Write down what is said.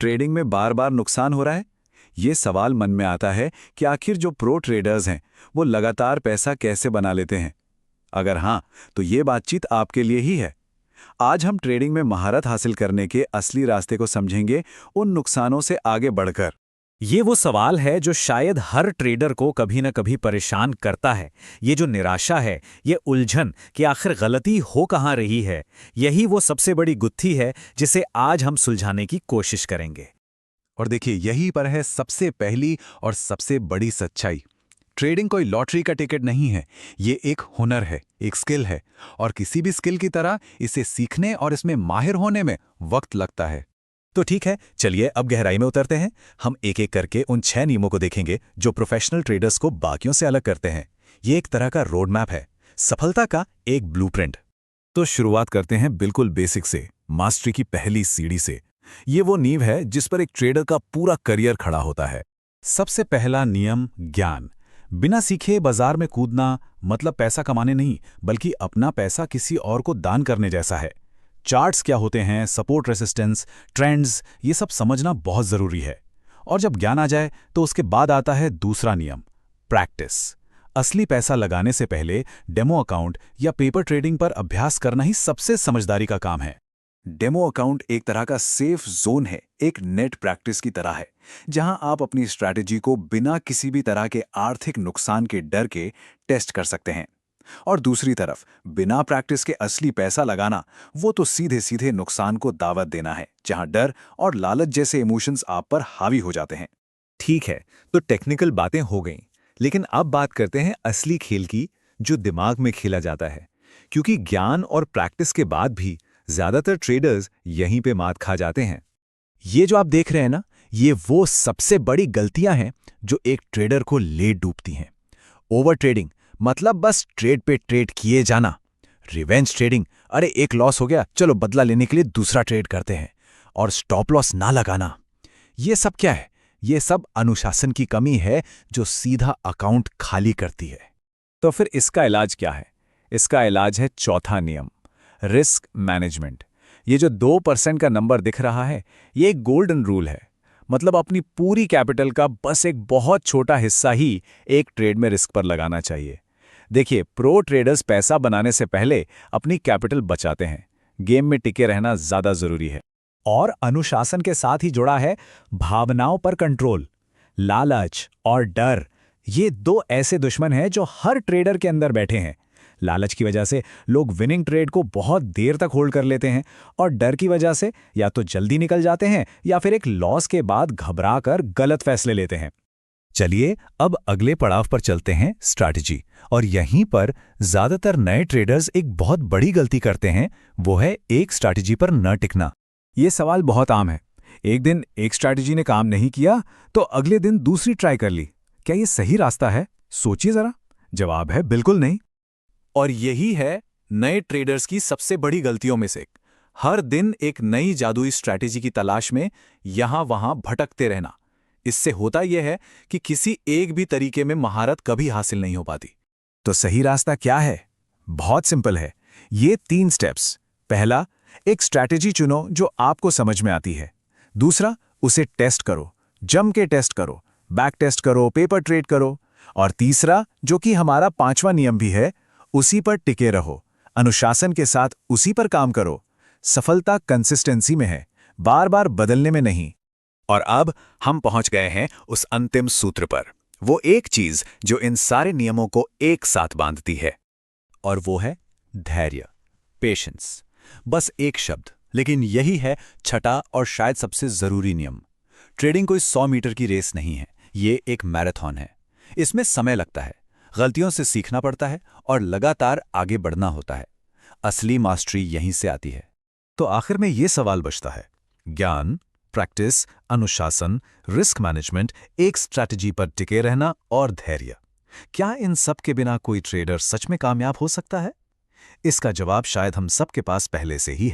Trading में बार बार नुकसान हो रहा है? ये सवाल मन में आता है कि आखिर जो प्रो ट्रेडर्स हैं वो लगातार पैसा कैसे बना लेते हैं। अगर हाँ, तो ये बातचीत आपके लिए ही है। आज हम ट्रेडिंग में महारत हासिल करने के असली रास्ते को समझेंगे, उन नुकसानों से आगे बढ़कर। ये वो सवाल है जो शायद हर ट्रेडर को कभी न कभी परेशान करता है। ये जो निराशा है, ये उलझन कि आखिर गलती हो कहाँ रही है, यही वो सबसे बड़ी गुत्थी है जिसे आज हम सुलझाने की कोशिश करेंगे। और देखिए, यहीं पर है सबसे पहली और सबसे बड़ी सच्चाई। ट्रेडिंग कोई लॉटरी का टिकट नहीं है, ये एक हुनर है, एक स्किल है, और किसी भी स्किल की तरह इसे सीखने और इसमें माहिर होने में वक्त लगता है। तो ठीक है, चलिए अब गहराई में उतरते हैं। हम एक एक करके उन 6 नियमों को देखेंगे जो प्रोफेशनल ट्रेडर्स को बाकियों से अलग करते हैं। ये एक तरह का रोड मैप है, सफलता का एक ब्लूप्रिंट। तो शुरुआत करते हैं बिल्कुल बेसिक से, मास्टरी की पहली सीढ़ी से। ये वो नींव है जिस पर एक ट्रेडर का पूरा करियर खड़ा होता है। सबसे पहला नियम, ज्ञान। बिना सीखे बाजार में कूदना मतलब पैसा कमाने नहीं, बल्कि अपना पैसा किसी और को दान करने जैसा है। चार्ट्स क्या होते हैं, सपोर्ट रेसिस्टेंस, ट्रेंड्स, ये सब समझना बहुत जरूरी है। और जब ज्ञान आ जाए तो उसके बाद आता है दूसरा नियम, प्रैक्टिस। असली पैसा लगाने से पहले डेमो अकाउंट या पेपर ट्रेडिंग पर अभ्यास करना ही सबसे समझदारी का काम है। डेमो अकाउंट एक तरह का सेफ जोन है, एक नेट प्रैक्टिस की तरह है, जहां आप अपनी स्ट्रैटेजी को बिना किसी भी तरह के आर्थिक नुकसान के डर के टेस्ट कर सकते हैं। और दूसरी तरफ बिना प्रैक्टिस के असली पैसा लगाना, वो तो सीधे सीधे नुकसान को दावत देना है, जहां डर और लालच जैसे इमोशंस आप पर हावी हो जाते हैं। ठीक है, तो टेक्निकल बातें हो गईं, लेकिन अब बात करते हैं असली खेल की, जो दिमाग में खेला जाता है। क्योंकि ज्ञान और प्रैक्टिस के बाद भी ज्यादातर ट्रेडर्स यहीं पे मात खा जाते हैं। ये जो आप देख रहे हैं ना, ये वो सबसे बड़ी गलतियां हैं जो एक ट्रेडर को ले डूबती हैं। ओवर ट्रेडिंग मतलब बस ट्रेड पे ट्रेड किए जाना। रिवेंज ट्रेडिंग, अरे एक लॉस हो गया, चलो बदला लेने के लिए दूसरा ट्रेड करते हैं। और स्टॉप लॉस ना लगाना। ये सब क्या है? ये सब अनुशासन की कमी है जो सीधा अकाउंट खाली करती है। तो फिर इसका इलाज क्या है? इसका इलाज है चौथा नियम, रिस्क मैनेजमेंट। ये जो 2% का नंबर दिख रहा है, ये एक गोल्डन रूल है। मतलब अपनी पूरी कैपिटल का बस एक बहुत छोटा हिस्सा ही एक ट्रेड में रिस्क पर लगाना चाहिए। देखिए, प्रो ट्रेडर्स पैसा बनाने से पहले अपनी कैपिटल बचाते हैं। गेम में टिके रहना ज्यादा जरूरी है। और अनुशासन के साथ ही जुड़ा है भावनाओं पर कंट्रोल। लालच और डर, ये दो ऐसे दुश्मन हैं जो हर ट्रेडर के अंदर बैठे हैं। लालच की वजह से लोग विनिंग ट्रेड को बहुत देर तक होल्ड कर लेते हैं, और डर की वजह से या तो जल्दी निकल जाते हैं या फिर एक लॉस के बाद घबरा कर गलत फैसले लेते हैं। चलिए अब अगले पड़ाव पर चलते हैं, स्ट्रैटेजी। और यहीं पर ज्यादातर नए ट्रेडर्स एक बहुत बड़ी गलती करते हैं, वो है एक स्ट्रैटेजी पर न टिकना। ये सवाल बहुत आम है। एक दिन एक स्ट्रैटेजी ने काम नहीं किया तो अगले दिन दूसरी ट्राई कर ली। क्या ये सही रास्ता है? सोचिए जरा। जवाब है बिल्कुल नहीं। और यही है नए ट्रेडर्स की सबसे बड़ी गलतियों में से एक। हर दिन एक नई जादुई स्ट्रैटेजी की तलाश में यहां वहां भटकते रहना। इससे होता यह है कि किसी एक भी तरीके में महारत कभी हासिल नहीं हो पाती। तो सही रास्ता क्या है? बहुत सिंपल है, ये 3 स्टेप्स। पहला, एक स्ट्रैटेजी चुनो जो आपको समझ में आती है। दूसरा, उसे टेस्ट करो, जम के टेस्ट करो, बैक टेस्ट करो, पेपर ट्रेड करो। और तीसरा, जो कि हमारा 5वां नियम भी है, उसी पर टिके रहो, अनुशासन के साथ उसी पर काम करो। सफलता कंसिस्टेंसी में है, बार बार बदलने में नहीं। और अब हम पहुंच गए हैं उस अंतिम सूत्र पर, वो एक चीज जो इन सारे नियमों को एक साथ बांधती है, और वो है धैर्य, पेशेंस। बस एक शब्द, लेकिन यही है छठा और शायद सबसे जरूरी नियम। ट्रेडिंग कोई 100 मीटर की रेस नहीं है, ये एक मैराथन है। इसमें समय लगता है, गलतियों से सीखना पड़ता है और लगातार आगे बढ़ना होता है। असली मास्टरी यहीं से आती है। तो आखिर में ये सवाल बचता है, ज्ञान, प्रैक्टिस, अनुशासन, रिस्क मैनेजमेंट, एक स्ट्रैटेजी पर टिके रहना और धैर्य। क्या इन सब के बिना कोई ट्रेडर सच में कामयाब हो सकता है? इसका जवाब शायद हम सबके पास पहले से ही है।